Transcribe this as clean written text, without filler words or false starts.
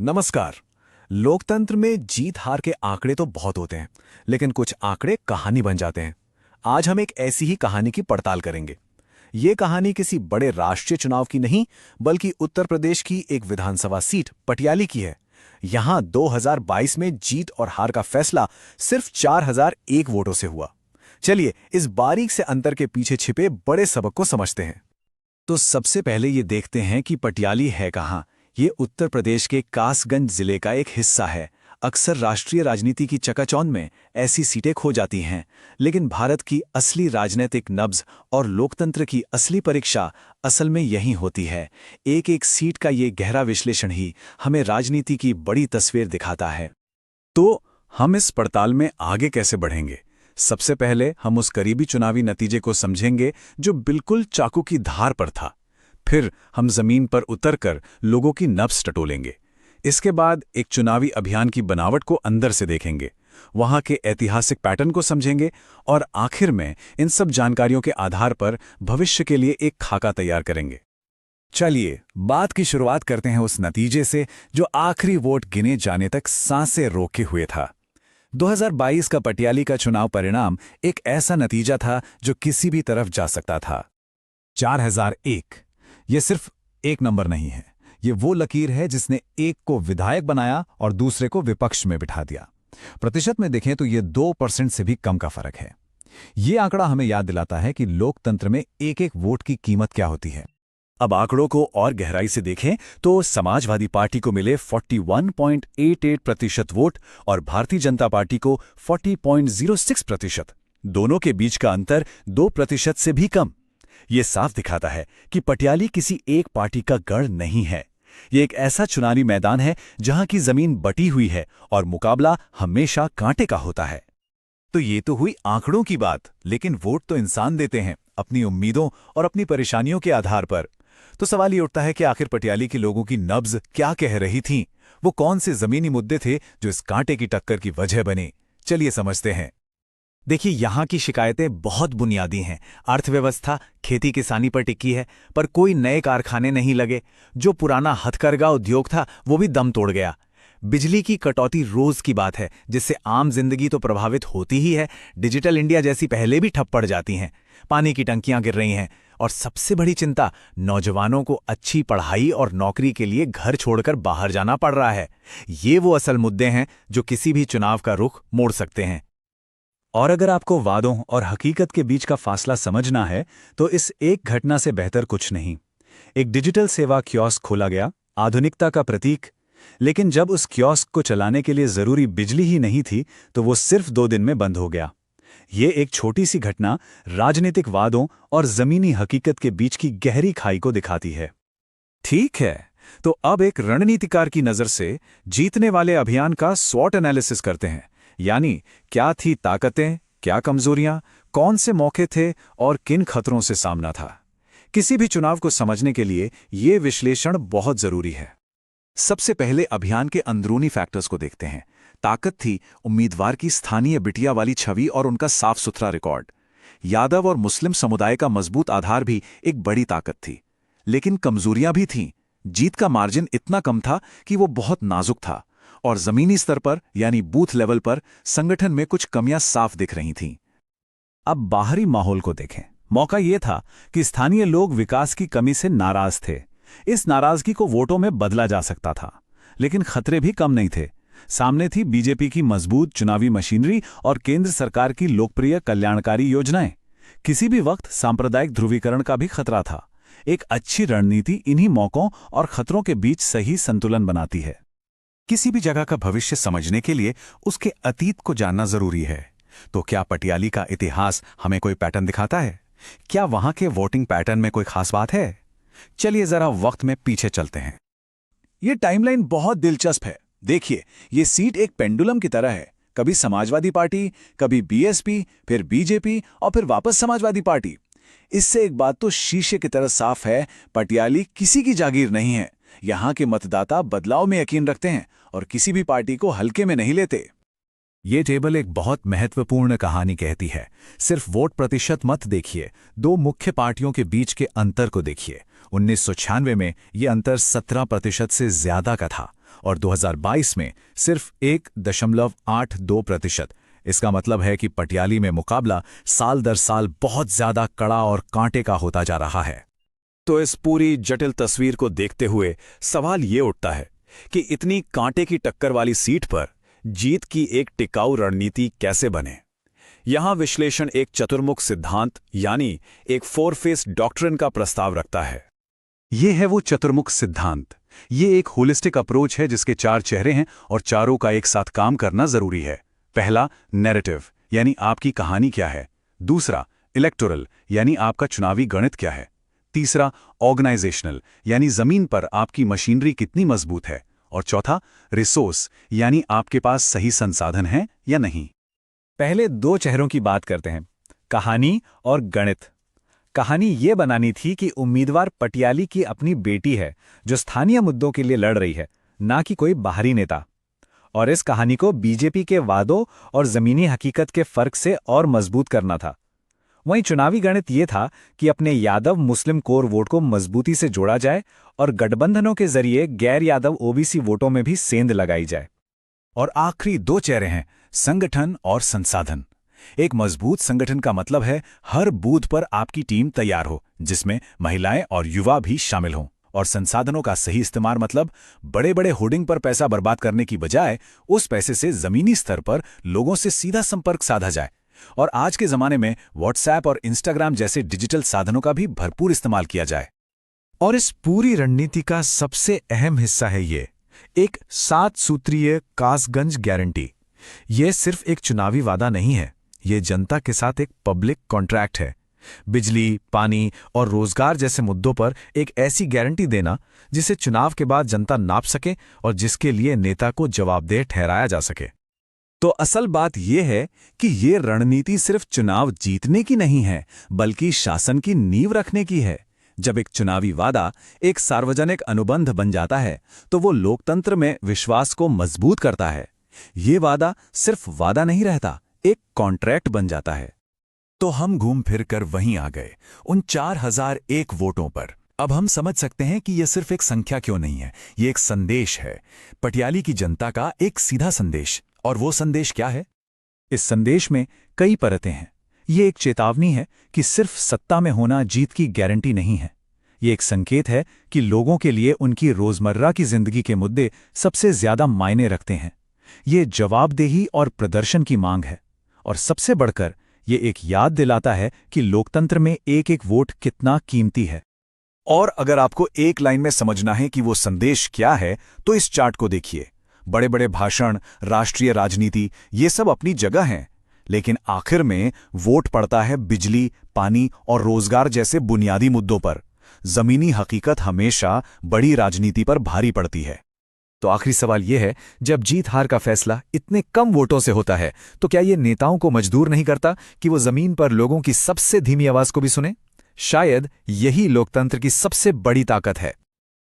नमस्कार। लोकतंत्र में जीत हार के आंकड़े तो बहुत होते हैं, लेकिन कुछ आंकड़े कहानी बन जाते हैं। आज हम एक ऐसी ही कहानी की पड़ताल करेंगे। ये कहानी किसी बड़े राष्ट्रीय चुनाव की नहीं, बल्कि उत्तर प्रदेश की एक विधानसभा सीट पटियाली की है। यहां 2022 में जीत और हार का फैसला सिर्फ 4001 वोटों से हुआ। चलिए इस बारीक से अंतर के पीछे छिपे बड़े सबक को समझते हैं। तो सबसे पहले ये देखते हैं कि पटियाली है कहाँ। ये उत्तर प्रदेश के कासगंज जिले का एक हिस्सा है। अक्सर राष्ट्रीय राजनीति की चकाचौंध में ऐसी सीटें खो जाती हैं, लेकिन भारत की असली राजनीतिक नब्ज और लोकतंत्र की असली परीक्षा असल में यहीं होती है। एक एक सीट का ये गहरा विश्लेषण ही हमें राजनीति की बड़ी तस्वीर दिखाता है। तो हम इस पड़ताल में आगे कैसे बढ़ेंगे? सबसे पहले हम उस करीबी चुनावी नतीजे को समझेंगे जो बिल्कुल चाकू की धार पर था। फिर हम जमीन पर उतरकर लोगों की नब्ज टटोलेंगे। इसके बाद एक चुनावी अभियान की बनावट को अंदर से देखेंगे, वहां के ऐतिहासिक पैटर्न को समझेंगे और आखिर में इन सब जानकारियों के आधार पर भविष्य के लिए एक खाका तैयार करेंगे। चलिए बात की शुरुआत करते हैं उस नतीजे से जो आखिरी वोट गिने जाने तक सांसें रोके हुए था। 2022 का पटियाली का चुनाव परिणाम एक ऐसा नतीजा था जो किसी भी तरफ जा सकता था। 4001 ये सिर्फ एक नंबर नहीं है, ये वो लकीर है जिसने एक को विधायक बनाया और दूसरे को विपक्ष में बिठा दिया। प्रतिशत में देखें तो ये 2% से भी कम का फर्क है। ये आंकड़ा हमें याद दिलाता है कि लोकतंत्र में एक एक वोट की कीमत क्या होती है। अब आंकड़ों को और गहराई से देखें तो समाजवादी पार्टी को मिले 41.88% वोट और भारतीय जनता पार्टी को 40.06%। दोनों के बीच का अंतर 2% से भी कम। ये साफ दिखाता है कि पटियाली किसी एक पार्टी का गढ़ नहीं है। ये एक ऐसा चुनावी मैदान है जहां की जमीन बटी हुई है और मुकाबला हमेशा कांटे का होता है। तो ये तो हुई आंकड़ों की बात, लेकिन वोट तो इंसान देते हैं अपनी उम्मीदों और अपनी परेशानियों के आधार पर। तो सवाल ये उठता है कि आखिर पटियाली के लोगों की नब्ज क्या कह रही थी? वो कौन से जमीनी मुद्दे थे जो इस कांटे की टक्कर की वजह बने? चलिए समझते हैं। देखिए, यहाँ की शिकायतें बहुत बुनियादी हैं। अर्थव्यवस्था खेती किसानी पर टिकी है, पर कोई नए कारखाने नहीं लगे। जो पुराना हथकरघा उद्योग था वो भी दम तोड़ गया। बिजली की कटौती रोज की बात है, जिससे आम जिंदगी तो प्रभावित होती ही है। डिजिटल इंडिया जैसी पहले भी ठप पड़ जाती हैं। पानी की टंकियां गिर रही हैं और सबसे बड़ी चिंता, नौजवानों को अच्छी पढ़ाई और नौकरी के लिए घर छोड़कर बाहर जाना पड़ रहा है। ये वो असल मुद्दे हैं जो किसी भी चुनाव का रुख मोड़ सकते हैं। और अगर आपको वादों और हकीकत के बीच का फासला समझना है तो इस एक घटना से बेहतर कुछ नहीं। एक डिजिटल सेवा कियोस्क खोला गया, आधुनिकता का प्रतीक। लेकिन जब उस कियोस्क को चलाने के लिए जरूरी बिजली ही नहीं थी तो वो सिर्फ 2 दिन में बंद हो गया। ये एक छोटी सी घटना राजनीतिक वादों और जमीनी हकीकत के बीच की गहरी खाई को दिखाती है। ठीक है, तो अब एक रणनीतिकार की नजर से जीतने वाले अभियान का स्वॉट एनालिसिस करते हैं। यानी क्या थी ताकतें, क्या कमजोरियां, कौन से मौके थे और किन खतरों से सामना था। किसी भी चुनाव को समझने के लिए ये विश्लेषण बहुत जरूरी है। सबसे पहले अभियान के अंदरूनी फैक्टर्स को देखते हैं। ताकत थी उम्मीदवार की स्थानीय बिटिया वाली छवि और उनका साफ सुथरा रिकॉर्ड। यादव और मुस्लिम समुदाय का मजबूत आधार भी एक बड़ी ताकत थी, लेकिन कमजोरियां भी थीं। जीत का मार्जिन इतना कम था कि वो बहुत नाजुक था और जमीनी स्तर पर यानी बूथ लेवल पर संगठन में कुछ कमियां साफ दिख रही थीं। अब बाहरी माहौल को देखें। मौका यह था कि स्थानीय लोग विकास की कमी से नाराज थे। इस नाराजगी को वोटों में बदला जा सकता था, लेकिन खतरे भी कम नहीं थे। सामने थी बीजेपी की मजबूत चुनावी मशीनरी और केंद्र सरकार की लोकप्रिय कल्याणकारी योजनाएं। किसी भी वक्त सांप्रदायिक ध्रुवीकरण का भी खतरा था। एक अच्छी रणनीति इन्हीं मौकों और खतरों के बीच सही संतुलन बनाती है। किसी भी जगह का भविष्य समझने के लिए उसके अतीत को जानना जरूरी है। तो क्या पटियाली का इतिहास हमें कोई पैटर्न दिखाता है? क्या वहां के वोटिंग पैटर्न में कोई खास बात है? चलिए जरा वक्त में पीछे चलते हैं। यह टाइमलाइन बहुत दिलचस्प है। देखिए, ये सीट एक पेंडुलम की तरह है। कभी समाजवादी पार्टी, कभी बीएसपी, फिर बीजेपी और फिर वापस समाजवादी पार्टी। इससे एक बात तो शीशे की तरह साफ है, पटियाली किसी की जागीर नहीं है। यहां के मतदाता बदलाव में यकीन रखते हैं और किसी भी पार्टी को हल्के में नहीं लेते। ये टेबल एक बहुत महत्वपूर्ण कहानी कहती है। सिर्फ वोट प्रतिशत मत देखिए, 2 मुख्य पार्टियों के बीच के अंतर को देखिए। 1996 में ये अंतर 17% से ज्यादा का था और 2022 में सिर्फ 1.82%। इसका मतलब है कि पटियाली में मुकाबला साल दर साल बहुत ज्यादा कड़ा और कांटे का होता जा रहा है। तो इस पूरी जटिल तस्वीर को देखते हुए सवाल ये उठता है कि इतनी कांटे की टक्कर वाली सीट पर जीत की एक टिकाऊ रणनीति कैसे बने। यहां विश्लेषण एक चतुर्मुख सिद्धांत यानी एक फोर फेस डॉक्ट्रिन का प्रस्ताव रखता है। ये है वो चतुर्मुख सिद्धांत। ये एक होलिस्टिक अप्रोच है जिसके 4 चेहरे हैं और चारों का एक साथ काम करना जरूरी है। पहला, नैरेटिव यानी आपकी कहानी क्या है। दूसरा, इलेक्टोरल यानी आपका चुनावी गणित क्या है। तीसरा, ऑर्गेनाइजेशनल यानी जमीन पर आपकी मशीनरी कितनी मजबूत है। और चौथा, रिसोर्स यानी आपके पास सही संसाधन हैं या नहीं। पहले 2 चेहरों की बात करते हैं, कहानी और गणित। कहानी ये बनानी थी कि उम्मीदवार पटियाली की अपनी बेटी है जो स्थानीय मुद्दों के लिए लड़ रही है, ना कि कोई बाहरी नेता। और इस कहानी को बीजेपी के वादों और जमीनी हकीकत के फर्क से और मजबूत करना था। वहीं चुनावी गणित ये था कि अपने यादव मुस्लिम कोर वोट को मजबूती से जोड़ा जाए और गठबंधनों के जरिए गैर यादव ओबीसी वोटों में भी सेंध लगाई जाए। और आखिरी 2 चेहरे हैं, संगठन और संसाधन। एक मजबूत संगठन का मतलब है हर बूथ पर आपकी टीम तैयार हो, जिसमें महिलाएं और युवा भी शामिल हों। और संसाधनों का सही इस्तेमाल मतलब बड़े बड़े होर्डिंग पर पैसा बर्बाद करने की बजाय उस पैसे से जमीनी स्तर पर लोगों से सीधा संपर्क साधा जाए। और आज के जमाने में व्हाट्सएप और इंस्टाग्राम जैसे डिजिटल साधनों का भी भरपूर इस्तेमाल किया जाए। और इस पूरी रणनीति का सबसे अहम हिस्सा है ये एक 7 सूत्रीय कासगंज गारंटी। ये सिर्फ एक चुनावी वादा नहीं है, ये जनता के साथ एक पब्लिक कॉन्ट्रैक्ट है। बिजली, पानी और रोजगार जैसे मुद्दों पर एक ऐसी गारंटी देना जिसे चुनाव के बाद जनता नाप सके और जिसके लिए नेता को जवाबदेह ठहराया जा सके। तो असल बात यह है कि ये रणनीति सिर्फ चुनाव जीतने की नहीं है, बल्कि शासन की नींव रखने की है। जब एक चुनावी वादा एक सार्वजनिक अनुबंध बन जाता है तो वो लोकतंत्र में विश्वास को मजबूत करता है। ये वादा सिर्फ वादा नहीं रहता, एक कॉन्ट्रैक्ट बन जाता है। तो हम घूम फिर कर वहीं आ गए, उन 4001 वोटों पर। अब हम समझ सकते हैं कि यह सिर्फ एक संख्या क्यों नहीं है, ये एक संदेश है, पटियाली की जनता का एक सीधा संदेश। और वो संदेश क्या है? इस संदेश में कई परतें हैं। ये एक चेतावनी है कि सिर्फ सत्ता में होना जीत की गारंटी नहीं है। ये एक संकेत है कि लोगों के लिए उनकी रोजमर्रा की जिंदगी के मुद्दे सबसे ज्यादा मायने रखते हैं। ये जवाबदेही और प्रदर्शन की मांग है। और सबसे बढ़कर ये एक याद दिलाता है कि लोकतंत्र में एक एक वोट कितना कीमती है। और अगर आपको एक लाइन में समझना है कि वो संदेश क्या है, तो इस चार्ट को देखिए। बड़े बड़े भाषण, राष्ट्रीय राजनीति, ये सब अपनी जगह हैं, लेकिन आखिर में वोट पड़ता है बिजली, पानी और रोजगार जैसे बुनियादी मुद्दों पर। जमीनी हकीकत हमेशा बड़ी राजनीति पर भारी पड़ती है। तो आखिरी सवाल यह है, जब जीत हार का फैसला इतने कम वोटों से होता है, तो क्या ये नेताओं को मजबूर नहीं करता कि वो जमीन पर लोगों की सबसे धीमी आवाज को भी सुने? शायद यही लोकतंत्र की सबसे बड़ी ताकत है।